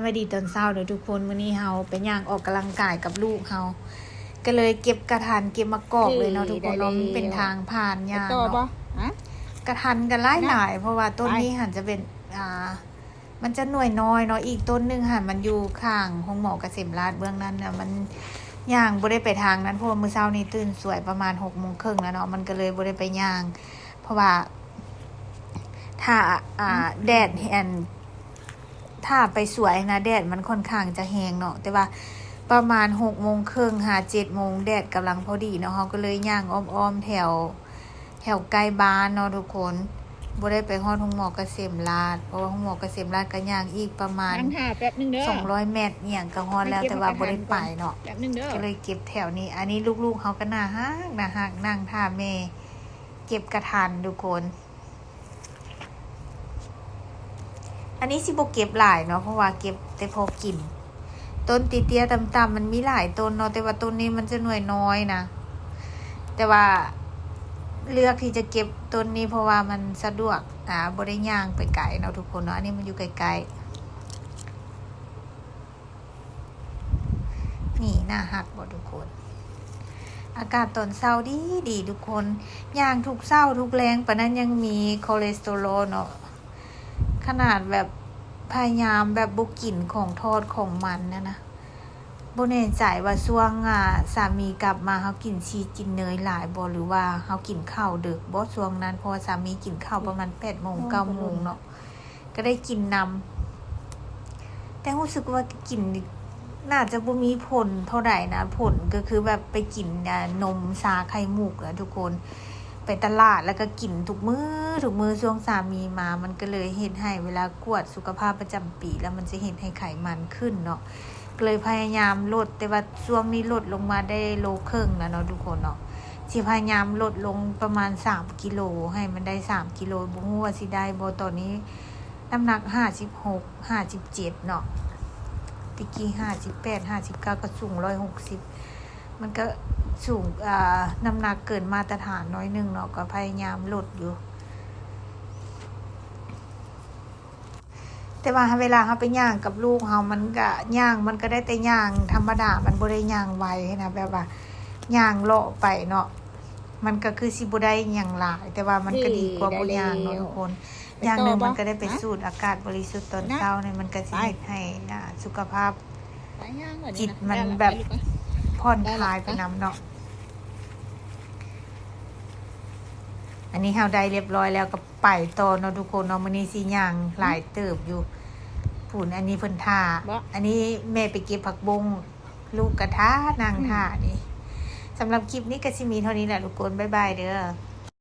วัสดีตอนเช้าเด้อทุกคนมื้อนี้เฮาไปย่างออกกำลังกายกับลูกเฮาก็เลยเก็บกระทันเก็บมะกอกเลยเนาะทุกคนเนาะมันเป็นทางผ่านย่างเนาะกระทันกันหลายๆเพราะว่าต้นนี้หันจะเป็นมันจะหน่วยน้อยเนาะอีกต้นนึงหันมันอยู่ข้างห้องหมอเกษมราษฎร์เบื้องนั้นน่ะมันย่างบ่ได้ไปทางนั้นเพราะมื้อเช้านี้ตื่นสวยประมาณ 6:30 แล้วเนาะมันก็เลยบ่ได้ไปย่างเพราะว่าถ้าแดดถ้าไปสวยนะแดดมันค่อนข้างจะแห้งเนาะแต่ว่าประมาณ 6:30 7:00 แดดกำลังพอดีเนาะเฮาก็เลยย่างอ้อมๆแถวใกล้บ้านเนาะทุกคนบ่ได้ไปฮอดห้องหมอเกษมราษฎร์เพราะว่าห้องหมอเกษมราษฎร์ก็ย่างอีกประมาณแป๊บนึงเด้อ200 เมตรเนี่ยก็ฮอดแล้วแต่ว่าบ่ได้ไปเนาะ แป๊บนึงเด้อก็เลยเก็บแถวนี้อันนี้ลูกๆเฮาก็น่าฮักนั่งท่าแม่เก็บกระทันทุกคนอันนี้สิบ่เก็บหลายเนาะเพราะว่าเก็บแต่พอกินต้นเตี้ยๆต่ำๆมันมีหลายต้นเนาะแต่ว่าต้นนี้มันจะหน่วยน้อยนะแต่ว่าเลือกที่จะเก็บต้นนี้เพราะว่ามันสะดวกบ่ได้ย่างไปไกลเนาะทุกคนเนาะอันนี้มันอยู่ไกลๆนี่น่าฮักบ่ทุกคนอากาศตอนเช้าดีทุกคนย่างทุกเช้าทุกแรงปานนั้นยังมีคอเลสเตอรอลเนาะขนาดแบบพยายามแบบบ่กินของทอดของมันนะบ่แน่ใจว่าช่วงสามีกลับมาเฮากินชีสกินเนยหลายบ่หรือว่าเฮากินข้าวดึกบ่ช่วงนั้นเพราะว่าสามีกินข้าวประมาณ 8:00 9:00 เนาะก็ได้กินนำแต่รู้สึกว่ากินน่าจะบ่มีผลเท่าใดนะผลก็คือแบบไปกินนมชาไข่มุกอะทุกคนไปตลาดแล้วก็กินทุกมื้อช่วงสามีมามันก็เลยเฮ็ดให้เวลากวดสุขภาพประจำปีแล้วมันจะเฮ็ดให้ไขมันขึ้นเนาะก็เลยพยายามลดแต่ว่าช่วงนี้ลดลงมาได้โลครึ่งแล้วเนาะทุกคนเนาะสิพยายามลดลงประมาณ3กิโลให้มันได้3กิโลบ่ฮู้ว่าสิได้บ่ตอนนี้น้ำหนัก56 57เนาะตะกี้58 59ก็สูง160มันก็สูงน้ำหนักเกินมาตรฐานน้อยนึงเนาะก็พยายามลดอยู่แต่ว่าเวลาเฮาไปย่างกับลูกเฮามันก็ย่างมันก็ได้แต่ย่างธรรมดามันบ่ได้ย่างไวนะแบบว่าย่างเลาะไปเนาะมันก็คือสิบ่ได้หยังหลายแต่ว่ามันก็ดีกว่าบ่ย่างเนาะทุกคนอย่างนึงมันก็ได้ไปสูดอากาศบริสุทธิ์ตอนเช้าเนี่ยมันก็สิเฮ็ดให้สุขภาพจิตมันแบบผ่อนคลายไปนำเนาะอันนี้เฮาได้เรียบร้อยแล้วก็ไปต่อเนาะทุกคนเนาะมื้อนี้สิย่างหลายเติบอยู่พูนอันนี้เพิ่นท่าอันนี้แม่ไปเก็บผักบงลูกกระทะนางท่านี่สำหรับคลิปนี้ก็สิมีเท่านี้แหละทุกคนบ๊ายบายเด้อ